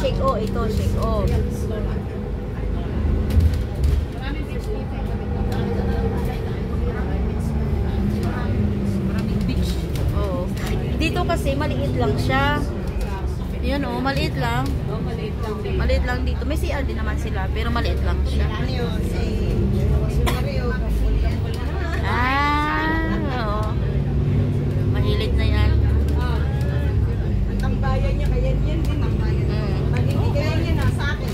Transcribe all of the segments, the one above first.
Shake O. Ito, Shake O. Oh. Dito kasi maliit lang siya. Yan oh, maliit lang. Maliit lang dito. May CR din naman sila, pero maliit lang siya. Oo. Mahilig na yan. Ang tambayan niya, kaya yan din ang bayan. Hindi kaya niya nasa akin.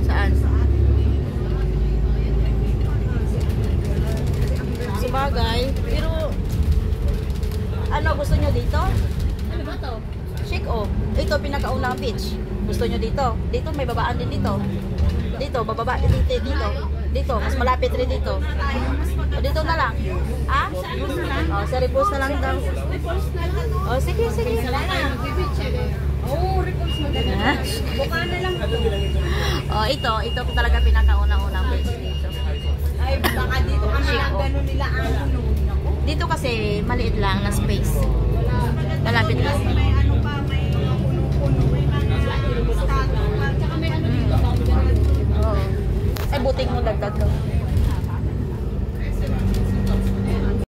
Saan? Sabagay. Pero, ano gusto nyo dito? Ano ba to? Shake O. Ito, pinakaunang beach. Gusto nyo dito? Dito, may babaan din dito. Dito, bababa dito, dito. Dito, mas malapit rin dito. O, dito na lang. Ah? O, sa repulse na lang daw. O, sige, sige. Oo, repulse mo din. Buka na lang. O, ito talaga pinakaunang beach dito. Ay, baka dito kami lang gano'n nila ang puno. Dito kasi maliit lang na space. Malapit lang. May ano pa, may puno-puno, may mga statue. Tsaka may ano dito, Oo. Ay, buting mo dagdag ka.